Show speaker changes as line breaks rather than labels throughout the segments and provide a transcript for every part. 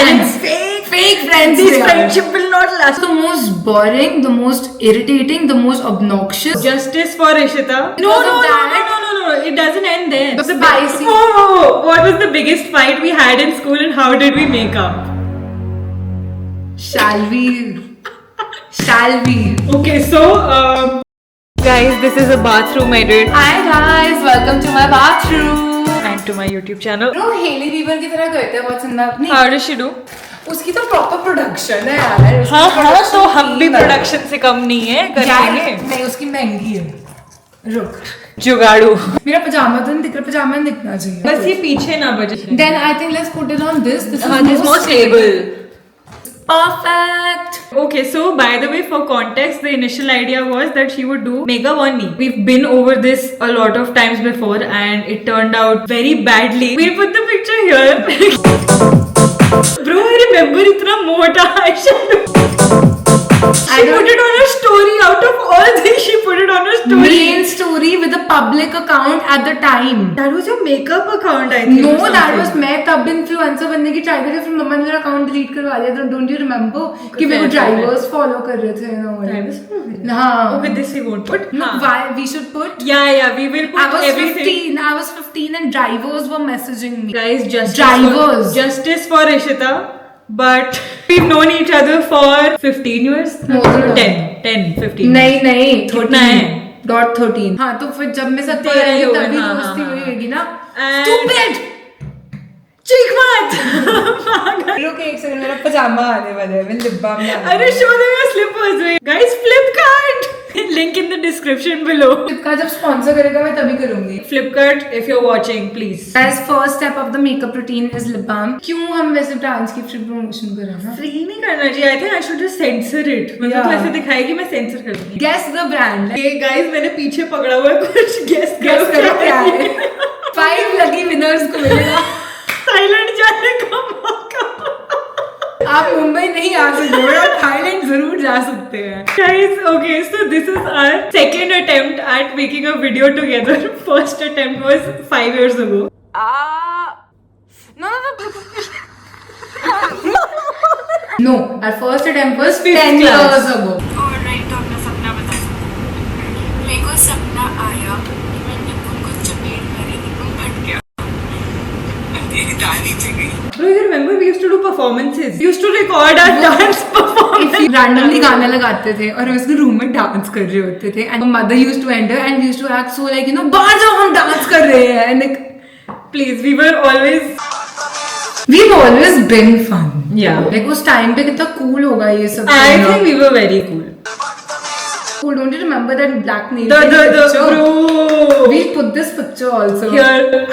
friends.
Fake friends.
This
they are.
friendship will not last.
The most boring, the most irritating, the most obnoxious.
Justice for Ishita. No,
Because
no,
of
no,
that-
no, no, no, no. It doesn't end there.
The spicy-
What was the biggest fight we had in school and how did we make up?
Shall we? Shall we?
Okay, so guys, this is a bathroom edit
Hi guys, welcome to my bathroom.
and to my YouTube channel.
Bro, Hailey Bieber की तरह करते हैं बहुत सुंदर अपनी.
How does she do?
उसकी तो proper production है यार. उसकी
हाँ,
production
तो हम भी
ठीक है.
प्रोडक्शन से कम नहीं है,
यार,
करेंगे.
नहीं उसकी महंगी है. रुक.
जुगाड़ू.
मेरा पजामा तो नहीं दिख रहा, पजामा नहीं दिखना चाहिए.
बस ये पीछे ना बजे.
Then I think let's put it on this. This is
This more stable.
Perfect.
Okay, so by the way, for context, the initial idea was that she would do Mega One knee. We've been over this a lot of times before and it turned out very badly. We'll put the picture here. Bro, I remember itna mota eyeshadow. She put it on her story. Out of all things, she put it on her story.
Main story with a public account at the time.
That was your makeup account, I think.
No,
or
that
something.
was मैं तब influencer बनने की try कर रही थी, फिर मम्मा ने मेरा account delete करवा दिया. Don't you remember कि मेरे को drivers follow कर रहे थे ना.
Drivers follow कर रहे थे?
हाँ.
Okay, this we won't put.
Look,
हाँ.
why we should put.
Yeah, we will put
I was
everything.
15. I was 15 and drivers were messaging me.
Guys,
Drivers.
Justice for Ishita. But we've known each other for 15 years.
More than
10, 15.
नहीं
कितना
13
है?
Dot 13. हाँ तो फिर जब मैं सब
तेरह ही हो गए,
तभी
हाँ,
दोस्ती
हाँ,
हुई
हाँ.
होगी ना.
And-
Stupid.
चीख मत.
रुक एक सेकंड, मेरा पजामा आने वाला है. मैं लिप बाम लगा.
अरे show them your slippers. Guys, Flipkart. Link in the description below.
Flipkart जब स्पॉन्सर करेगा मैं तभी करूंगी.
Flipkart, if you're watching, please.
Guys, first step of the makeup routine is lip balm. क्यों हम वैसे ब्रांड्स की फ्री प्रमोशन कर रहे हैं ना?
फ्री नहीं करना चाहिए. I think I should just censor it. मतलब तो
Yeah.
ऐसे दिखाएगी मैं censor कर दूंगी.
Guess the brand.
ये guys मैंने पीछे पकड़ा हुआ है कुछ guess
Guess करो क्या है? 5 लकी विनर्स को मिलेगा.
थाईलैंड जाने का मौका.
आप मुंबई नहीं आ सकते हो, आप थाईलैंड जरूर जा सकते हैं.
Guys, okay, so this is our second attempt at making a video together. First attempt was 5 years ago.
No, our first attempt was
Fifth
10
class.
years ago.
Alright, तो अपना सपना बता सकते हो. मेरे को सपना आया कि मैं निपुण को चपेट करी, निपुण फट गया. तेरी दादी नीचे गई.
Bro, you remember we used to do performances? We used to record our dance performance.
Randomly गाना लगाते थे और हम उसके रूम में डांस कर रहे होते थे. And mother used to enter and we used to act so like बाहर जाओ हम डांस कर रहे हैं. And
Please, we were always.
we've always been fun.
Yeah.
Like उस टाइम पे कितना कूल होगा ये सब.
I think we were very cool.
cool. Don't you remember that black nail
The
picture?
bro.
We'll put this picture also.
Here.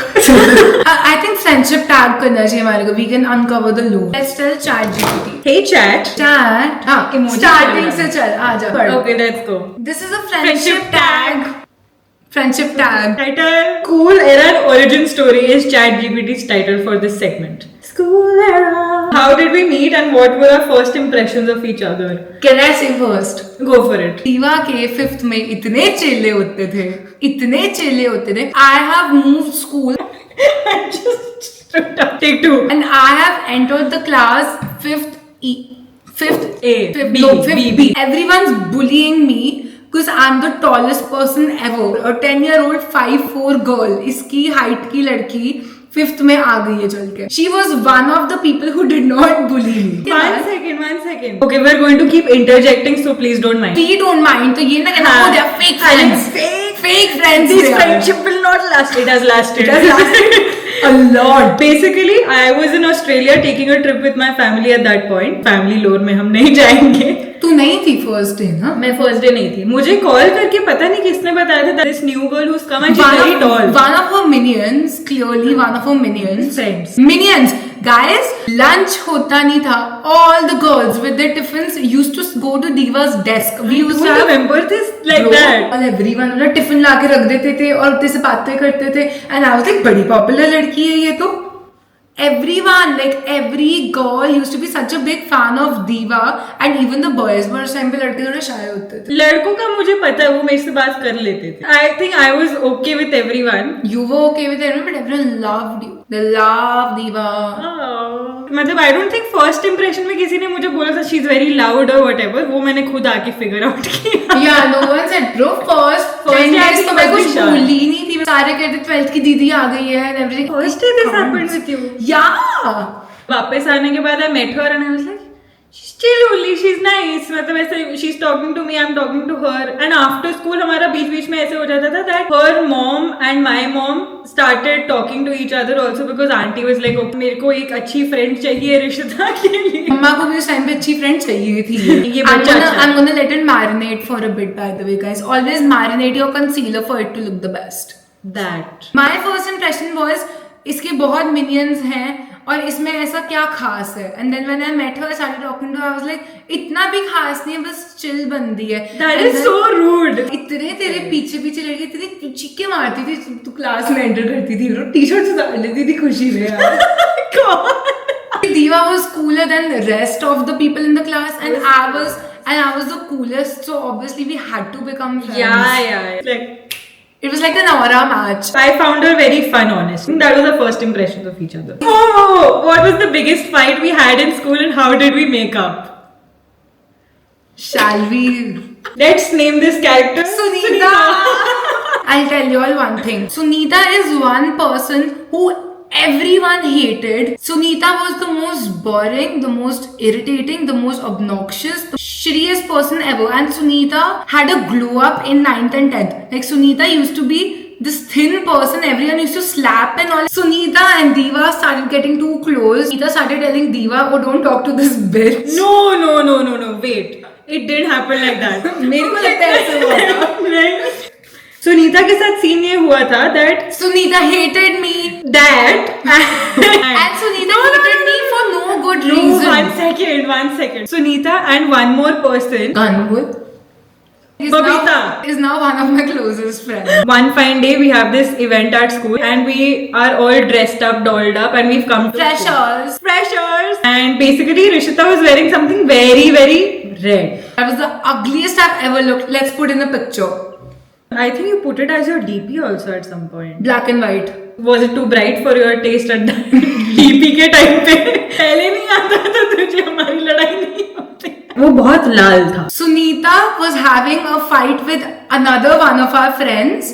I think friendship tag करना चाहिए हमारे को. We can uncover the loop. Let's tell ChatGPT.
Hey chat.
Chat. हाँ.
Emoji
Starting
चलना.
से चल आजा.
Okay, let's go.
This is a friendship tag. Friendship tag.
Title: School Era and Origin Story is ChatGPT's title for this segment. School Era. How did we meet and what were our first impressions of each other?
Can I say first?
Go for it.
दीवा के 5th में इतने चेले होते थे. I have moved school
Just stripped up. Take 2.
and I have entered the class 5th E. 5th
A.
Fifth,
B.
no, 5th
B.
B. Everyone's bullying me because I'm the tallest person ever. A 10-year-old 5'4" girl. इसकी height की लड़की 5th में आ गई है चल के. She was one of the people who did not bully me.
One second. Okay, we're going to keep interjecting, so please don't mind.
We don't mind. तो ये ना कहना
हाँ.
oh they are fake friends. Fake friends.
This
they are.
friendship will not last. It has lasted.
It has lasted a lot.
Basically, I was in Australia taking a trip with my family at that point. Family lore में हम नहीं जाएंगे.
तू नहीं थी first day ना?
मैं first day नहीं थी. मुझे कॉल करके पता नहीं किसने बताया था this new girl who's come and she's very tall.
One of her minions, clearly one of her minions.
Friends.
Minions. Guys, lunch होता नहीं था. All the girls with their tiffins used to go to Diva's desk. We used to
You
have
remember this like
Bro,
that?
और everyone ना tiffin ला के रख देते थे और उतने से बातें करते थे. And I was like बड़ी पॉपुलर लड़की है ये तो. Everyone, like every girl used to be such a big fan of Diva and even the boys were उस टाइम पे लड़के थोड़े शाय होते थे.
लड़कों का मुझे पता है वो मेरे से बात कर लेते थे. I think I was okay with everyone.
You were okay with everyone but everyone loved you. They love Diva.
मतलब I don't think first impression में किसी ने मुझे बोला था शी इज वेरी लाउड और व्हाटएवर, वो मैंने खुद आके फिगर आउट किया.
Yeah, no one said bro. First 10
day
days तो मैं कुछ
Disha.
भूली ही नहीं थी. सारे कहते 12th की दीदी आ गई है and everything.
First day this happened with you.
Yeah.
वापस आने के बाद I met her and I was like, she's chill only, she's nice. मतलब ऐसे she's talking to me, I'm talking to her. And after school हमारा बीच बीच में ऐसे हो जाता था that her mom and my mom started talking to each other also because auntie was like, okay, मेरे को एक अच्छी friend चाहिए रिश्ता के लिए.
मम्मा को भी उस टाइम पे अच्छी फ्रेंड चाहिए थी.
ये बच्चा अच्छा.
I'm gonna let it marinate for a bit, by the way, guys. Always marinate your concealer for it to look the best.
That.
My first impression was इसके बहुत minions हैं और इसमें ऐसा क्या खास है. And then when I met her, I started talking to her. I was like, इतना भी खास नहीं है, बस चिल बंदी है.
That
And
is
then
so rude.
इतने तेरे पीछे पीछे लड़की तेरी चीखे मारती थी. तू क्लास में एंटर करती थी, टी शर्ट उतार लेती थी खुशी में यार. Diva was cooler than the rest of the people in the class, and I was the coolest. So obviously we had to become friends.
Yeah. Like,
it was like an aura match.
I found her very fun, honestly. That was the first impressions of each other. Oh, what was the biggest fight we had in school and how did we make up?
Shall we?
Let's name this character
Sunita. I'll tell you all one thing. Sunita is one person who everyone hated. Sunita was the most boring, the most irritating, the most obnoxious, the shittiest person ever. And Sunita had a glow up in 9th and 10th. Like Sunita used to be this thin person everyone used to slap and all. Sunita and Diva started getting too close. Sunita started telling Diva, oh, don't talk to this bitch.
No. Wait. It didn't happen like that.
मेरे को लगता है ऐसे हुआ था.
सुनीता के साथ scene ये हुआ था that
Sunita hated me.
and
And Sunita hated me for no good
no,
reason.
one second. Sunita and one more person.
Ganbul
Babita
is now one of my closest friends.
One fine day we have this event at school and we are all dressed up, dolled up, and we've come to freshers. And basically Rishita was wearing something very, very red.
That was the ugliest I've ever looked. Let's put in a picture.
I think you put it as your DP also at some point.
Black and white.
Was it too bright for your taste at that DP के time पे? पहले नहीं आता था तुझे, हमारी लड़ाई नहीं होती. वो बहुत लाल था.
Sunita was having a fight with another one of our friends.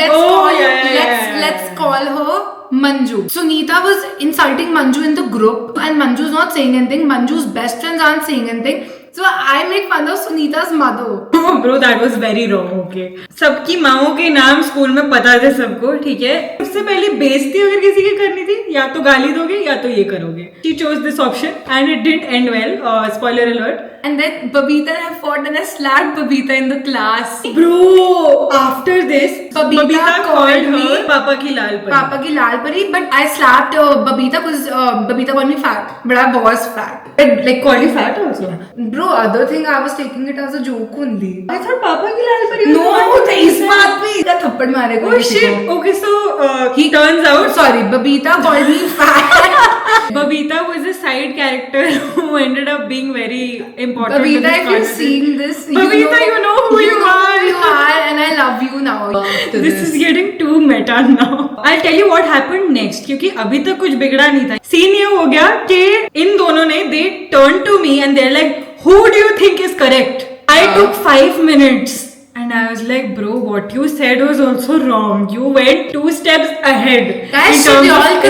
Let's call her Manju. Sunita was insulting Manju in the group and Manju's not saying anything. Manju's best friends aren't saying anything. So I make fun of Sunita's mother.
Bro, that was very wrong. Okay. सबकी माओं के नाम school में पता थे सबको, ठीक है. सबसे पहले बेइज्जती अगर किसी की करनी थी, या तो गाली दोगे या तो ये करोगे. She chose this option and it didn't end well. Spoiler alert.
And then Babita and I fought and I slapped Babita in the class.
Bro, after this,
Babita
called me Papa ki lal pari.
Papa ki lal pari, but I slapped Babita because Babita called me fat, but I was fat.
Like called you fat also?
Bro, other thing I was taking it as a joke only.
I thought Papa ki lal pari.
No, इस बात पे इधर थप्पड़ मारेगा.
Oh shit. Okay, so he turns out.
Sorry, Babita called me fat.
Babita was a side character who ended up being very important.
Babita, if you're seeing this,
Babita, you know who you are.
You are, and I love you now.
This is getting too meta now. I'll tell you what happened next, क्योंकि अभी तक कुछ बिगड़ा नहीं था. Scene ये हो गया कि इन दोनों ने they turned to me and they're like, who do you think is correct? I took 5 minutes. And I was like, bro, what you said was also wrong. You went 2 steps ahead.
Guys, should you all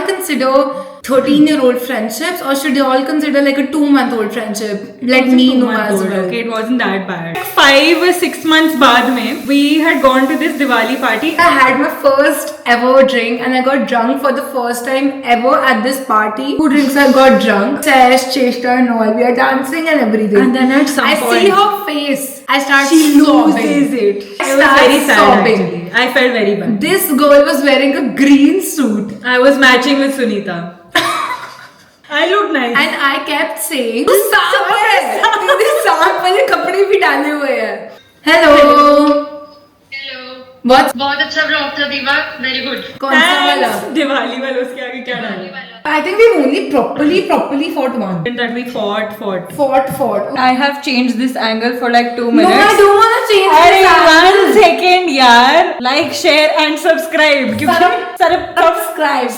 consider 13-year-old friendships, or should you all consider like a 2-month-old friendship? Let me know as well.
Okay, it wasn't that bad. 5 or 6 months baad mein, we had gone to this Diwali party.
I had my first ever drink and I got drunk for the first time ever at this party. 2 drinks I got drunk. Sesh, Cheshta and all. We are dancing and everything.
And then at some point,
I see her face. I start
she
sobbing.
loses it.
I
It was very sad
sobbing.
actually. I felt very bad.
This girl was wearing a green suit.
I was matching with Sunita. I looked nice.
And I kept saying, तू सांप है, तूने सांप वाले कपड़े भी डाले हुए हैं. Hello.
हेलो,
बहुत
बहुत अच्छा ब्लॉग था दीवा, वेरी गुड.
कौन सा वाला?
दिवाली वाला, उसके आगे क्या डाले?
वाला
I think we've only properly fought one.
That we fought.
Fought.
I have changed this angle for like 2
No,
minutes.
I don't want to change
अरे
this
one
angle.
second यार, like, share and subscribe. क्योंकि subscribe.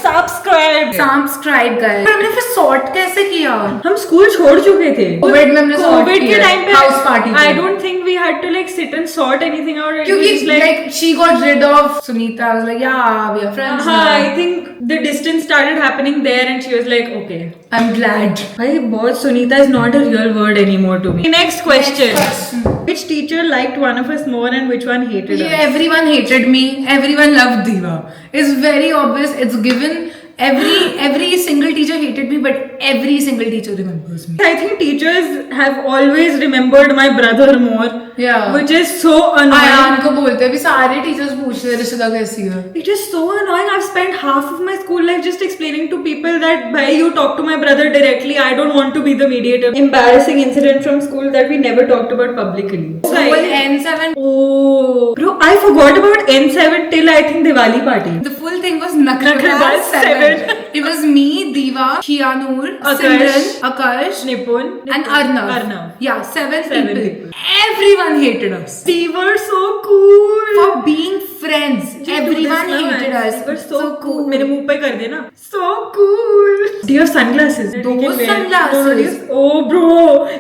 Subscribe guys. पर हमने फिर sort कैसे किया?
हम school छोड़ चुके थे
कोविड में हमने sort
कोविड के
किया।
टाइम पे
House party
I
पे।
don't think we had to like sit and sort anything out. It
क्योंकि
was
like she got rid of Sunita. I was like, yeah, we are friends now.
I think the distance started happening there, and she was like, okay.
I'm glad.
भाई बहुत Sunita is not a real word anymore to me. Next question.
question.
Which teacher liked one of us more and which one hated
Yeah,
us?
everyone hated me. Everyone loved Diva. It's very obvious. It's given. Every single teacher hated me, but every single teacher remembers me.
I think teachers have always remembered my brother more.
Yeah.
Which is so annoying.
Ayaan को बोलते हैं भी सारे teachers पूछते हैं रिश्ता कैसी है.
It is so annoying. I've spent half of my school life just explaining to people that, bhai, you talk to my brother directly. I don't want to be the mediator. Embarrassing incident from school that we never talked about publicly.
Whole N7.
Oh, bro, I forgot about N7 till I think Diwali party.
The full thing was Nakrabaz
Nakrabaz
7.
7.
It was me, Diva, Shianur,
Akash.
Simran, Akash,
Nipun.
and Arnav. Yeah, seven
Seven
people. Everyone hated us.
We were so cool.
For being friends,
Just do
everyone
this now,
hated
man.
us.
We were so cool. मेरे मुंह पे कर देना. So cool. Do you have sunglasses? that we
Those
can wear?
sunglasses.
No, yes. Oh, bro,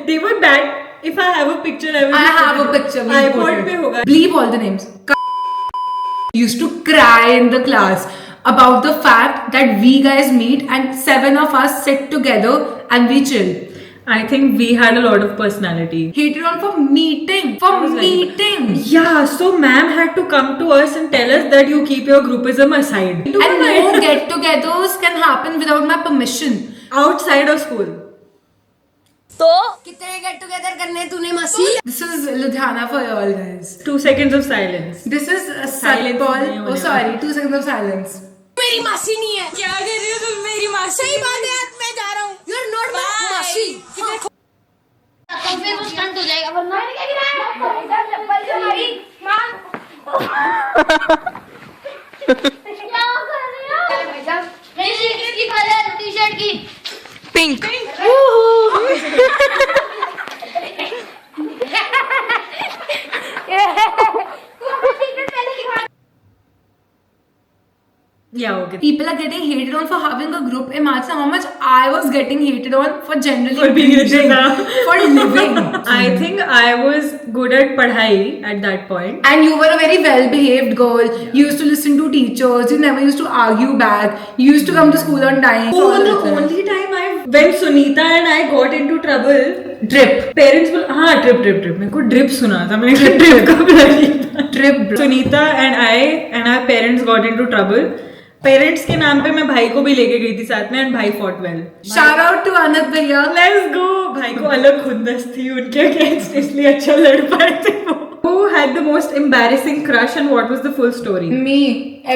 they were bad. If I have a picture, I will.
I have a picture. we'll put
iPod
it.
पे होगा.
Bleep all the names. Used to cry in the class about the fact that we guys meet and 7 of us sit together and we chill.
I think we had a lot of personality.
Hated on for meeting. For
That was very
meeting.
Yeah, so ma'am had to come to us and tell us that you keep your groupism aside.
And no get-togethers can happen without my permission.
Outside of school.
तो कितने get together करने तूने मासी?
This is Ludhiana for y'all guys.
2 seconds of silence.
This is
Silence
Satpal.
नहीं होने
Oh sorry, 2 seconds of silence.
मेरी मासी नहीं है। क्या कर रही हो तुम मेरी मासी? सही बात है, मैं जा रहा हूँ। You're not my मासी।
फिर वो स्टंट हो जाएगा वरना क्या गिरा है चप्पल से हमारी मां क्या कर रहे हो भाई साहब मेरी टी-शर्ट की कलर टी-शर्ट की
pink.
Yeah, okay.
People are getting hated on for having a group. Imagine how much I was getting hated on for generally
For being
living.
Rishita.
For living.
I think I was good at padhai at that point.
And you were a very well-behaved girl. You used to listen to teachers. You never used to argue back. You used to come to school on time.
Oh,
All
the
of that.
only time when Sunita and I got into trouble,
Drip.
parents will drip मेरे को drip सुना था मैंने कहा drip कब लगी
Drip, bro.
Sunita and I and our parents got into trouble. Parents के नाम पे मैं भाई को भी लेके गई थी साथ में एंड भाई fought well.
Shout out to Anand भैया.
Let's go. भाई को अलग खुंदस थी उनके अगेंस्ट इसलिए अच्छा लड़ पाए थे वो. Who had the most embarrassing crush and what was the full story?
Me.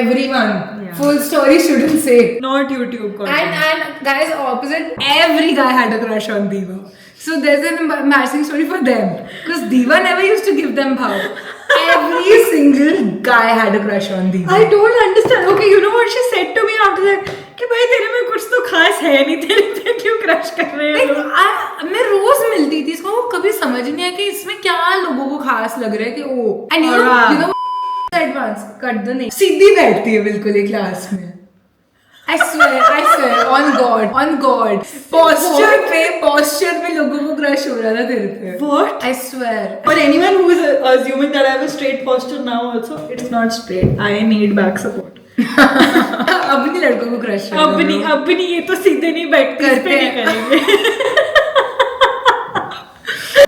Everyone.
Yeah.
Full story shouldn't say.
Not YouTube content.
And guys, opposite, every guy had a crush on Diva. So there's an embarrassing story for them. Because Diva never used to give them bhav. Every single guy had a crush on Diva.
I don't understand. Okay, you know what she said to me after that? कि भाई तेरे में कुछ तो खास है नहीं तेरे पे क्यों क्रश कर रहे हो लोग?
मैं रोज मिलती थी इसको, कभी समझ नहीं आया कि इसमें क्या लोगों को खास लग रहा है कि ओ. And you know advance cut the name. सीधी बैठती है बिल्कुल ये क्लास में. I swear, on God. Posture पे लोगों को crush हो रहा था तेरे पे.
What?
I swear.
For anyone who is assuming that I have a straight posture now also, it's not straight. I need back support.
अपनी लड़कों को crush हो रहा है.
अपनी ये तो सीधे नहीं बैठते इस पे नहीं करेंगे.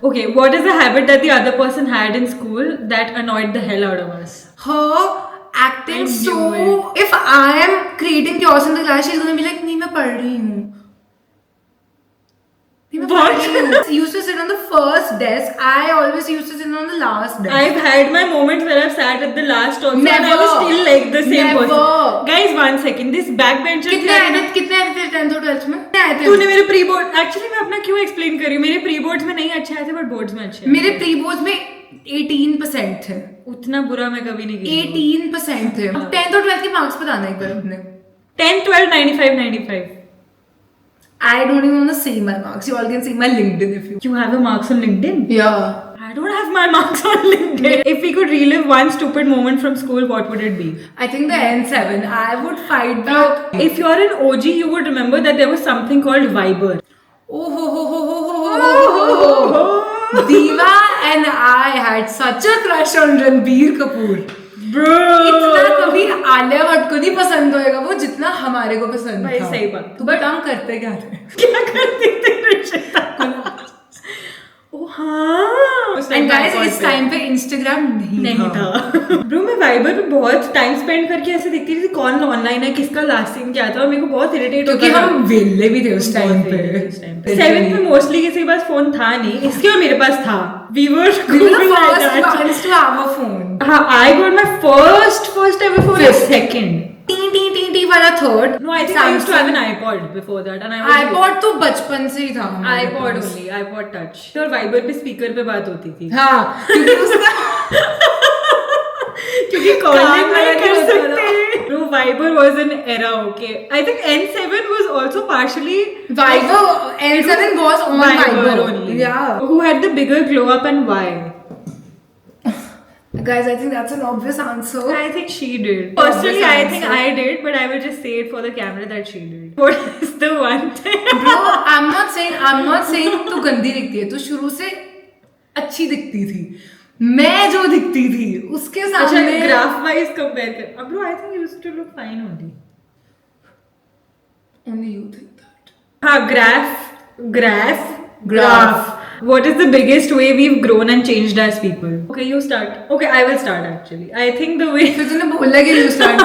Okay, what is the habit that the other person had in school that annoyed the hell out of us?
Her acting
I
so.
knew
If I am creating chaos in the class, she's gonna be like, नहीं मैं पढ़ रही हूँ.
What?
I used to sit on the first desk. I always used to sit on the last desk.
I've had my moments where I've sat at the last also and I
Never.
was still like the same
Never.
person. Guys, one second. This backbencher
कितने आए थे 10th और 12th में? कितने आए थे?
तूने मेरे प्री बोर्ड एक्चुअली मैं अपना क्यों एक्सप्लेन कर रही हूँ. मेरे प्री बोर्ड्स में नहीं अच्छे आए थे बट बोर्ड्स में अच्छे आए.
मेरे प्री बोर्ड्स में 18% थे.
उतना बुरा मैं कभी नहीं की.
18% थे. 10th और 12th के मार्क्स बताना एक बार अपने.
10 12 95 95.
I don't even want to say my marks. You all can see my LinkedIn if you.
You have your marks on LinkedIn?
Yeah.
I don't have my marks on LinkedIn. If we could relive one stupid moment from school, what would it be?
I think the N7. I would fight back.
If you're an OG, you would remember that there was something called Viber.
Oh ho ho ho ho ho ho. Diva and I had such a crush on Ranbir Kapoor.
Bro!
इतना कभी आलिया भट्ट को नहीं पसंद होएगा वो जितना हमारे को पसंद
भाई,
था।
सही बात।
बट हम करते क्या थे?
क्या करती थी रिशिता? ओह हाँ।
एंड गाइस इस टाइम पे इंस्टाग्राम नहीं था।
ब्रो मैं वाइबर पे बहुत टाइम स्पेंड करके ऐसे देखती थी कौन ऑनलाइन है, किसका लास्ट सीन क्या था, और मेरे को बहुत इरिटेट होता
क्योंकि
था।
हम वेले भी थे उस टाइम पे।
7th में मोस्टली किसी के पास फोन था नहीं, इसके और मेरे पास था। We were
We were the
cool like
first
that.
ones to have a phone.
हाँ, I got my first ever phone as second.
T वाला third.
No, I think I used to have an iPod before that, and I was
iPod तो बचपन से ही था हमारे
iPod
पास।
only, iPod Touch. और Viber पे speaker पे बात होती थी।
हाँ क्योंकि उसका
क्योंकि कॉलिंग नहीं
अलग
कर
होता
सकते। Bro, Viber was an era, okay. I think N7 was also partially
Viber N7 was on Viber
only.
Yeah.
Who had the bigger glow up and why?
Guys, I think that's an obvious answer.
I think she did. Personally, I think I did, but I will just say it for the camera that she did. What is the one thing?
Bro, I'm not saying तू गंदी दिखती है, तू शुरू से अच्छी दिखती थी। मैं जो दिखती थी उसके
अच्छा,
सामने
graph wise compare कर। Bro, I think you used to look fine only.
Only you think that.
हाँ, graph. What is the biggest way we've grown and changed as people? Okay, you start. Okay, I will start actually. I think the way
फिर तूने बोला कि you start.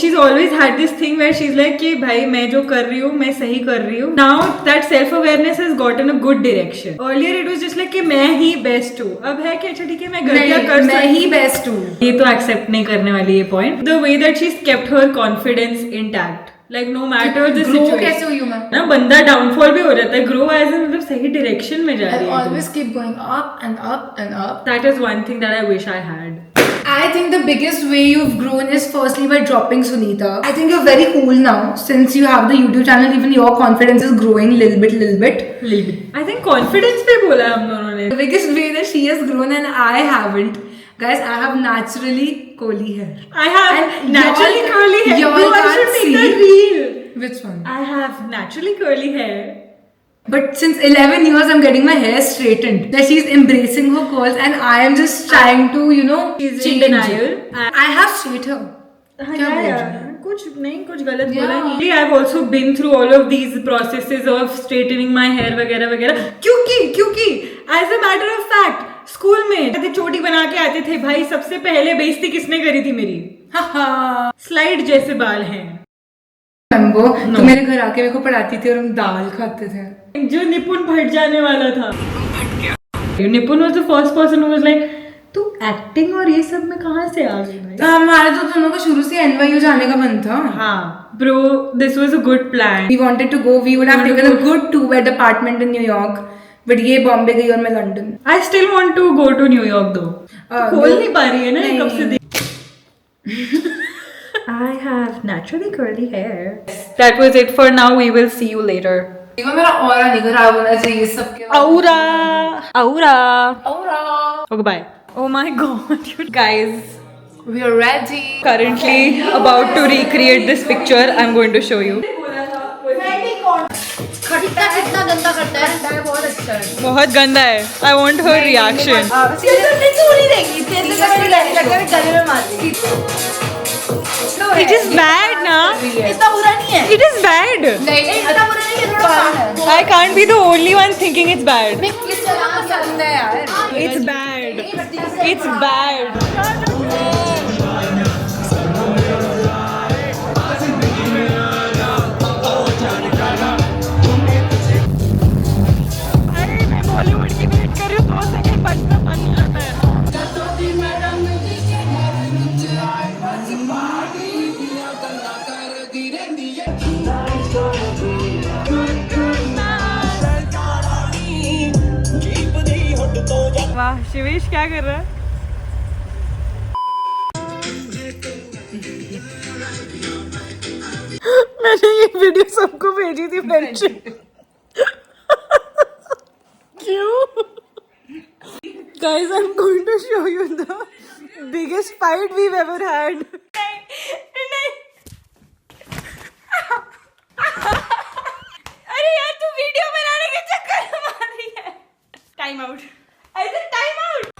she's always had this thing where she's like कि भाई मैं जो कर रही हूँ मैं सही कर रही हूँ. Now that self awareness has gotten a good direction. Earlier it was just like कि मैं ही best हूँ. अब है कि अच्छा ठीक है मैं गलतियाँ कर सकती हूँ.
मैं ही बेस्ट हूँ।
ये तो accept नहीं करने वाली ये point. The way that she's kept her confidence intact. Like no matter the
Grow
situation.
कैसे हुई हूँ मैं?
ना बंदा डाउनफॉल भी हो जाता है. Grow as in मतलब सही direction में जा रही
I'll
है.
always keep going up and up and up.
That is one thing that I wish I had.
I think the biggest way you've grown is firstly by dropping Sunita. I think you're very cool now since you have the YouTube channel. Even your confidence is growing little bit.
I think confidence पे बोला है हम दोनों ने.
The biggest way that she has grown and I haven't. Guys, I have naturally curly hair.
I have
And
naturally
y'all-
curly hair.
y'all
Bro, I
can't
should make
see.
a reel.
Which one?
I have naturally curly hair.
But since 11 years, I'm getting my hair straightened. That she's embracing her curls and I am just trying to,
She's in
change.
denial.
I have straight hair.
हाँ
क्या बोल
यार,
रही है?
कुछ नहीं, कुछ गलत
Yeah.
बोला नहीं. I've also been through all of these processes of straightening my hair वगैरह. क्योंकि as a matter of fact, school में जब चोटी बना के आते थे भाई, सबसे पहले बेइज्जती किसने करी थी मेरी? स्लाइड जैसे बाल हैं.
Remember, तो मेरे घर आके मेरे को पढ़ाती थी और हम दाल खाते थे.
जो निपुण फट जाने वाला था. निपुण was the first person who was like, तू एक्टिंग और ये सब में कहाँ से आ गई भाई?
हमारे तो दोनों का शुरू से NYU जाने का मन था.
हाँ, bro, this was a good plan.
We wanted to go. We would have taken a good 2-bed apartment in New York. But ये बॉम्बे गई और मैं London.
I still want to go to New York though. खोल नहीं पा रही है ना
नहीं.
कब से I have naturally curly hair. That was it for now. We will see you later.
देखो मेरा ऑरा नहीं खराब होना चाहिए सबके.
Aura. Okay, bye. Oh my god, you guys.
We are ready.
Currently about to recreate this picture. I'm going to show you.
कितना गंदा करता है बहुत अच्छा है
बहुत गंदा है. I want her reaction. It is bad, na?
इतना बुरा नहीं है
It is bad.
नहीं इतना बुरा नहीं है थोड़ा fun है
I can't be the only one thinking it's bad.
मेरे को किस तरह पसंद है यार
It's bad. It's bad. अरे मैं बॉलीवुड की वेट कर रही हूँ 2 सेकंड बचना मन नहीं आता है. वाह, शिवेश क्या कर रहा है? मैंने ये वीडियो सबको भेजी थी फ्रेंडशिप क्यों guys I'm going to show you the biggest fight we've ever had
अरे यार तू वीडियो बनाने के चक्कर में मार रही है टाइम आउट ऐसे time out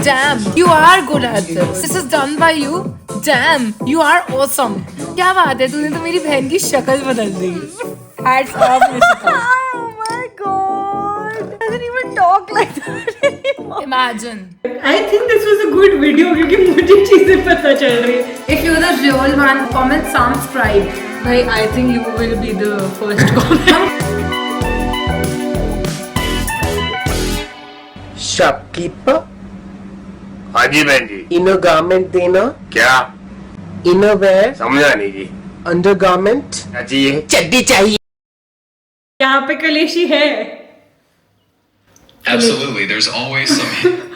Damn, you are good at this. This is done by you. Damn, you are awesome. क्या बात है, तूने तो मेरी बहन की शक्ल बदल दी. Hats off, Nishika.
oh my god doesn't even talk like that anymore.
Imagine.
I think this was a good video क्योंकि मुझे चीजें पता चल रही है
If you're the real one, comment subscribe.
भाई I think you will be the first comment
shopkeeper
हाँ जी बहन जी
इनर गारमेंट देना
क्या
इनर वेयर
समझा नहीं जी
अंडर गारमेंट
क्या चाहिए
चड्डी चाहिए
यहाँ पे कलेशी है
Absolutely, there's always some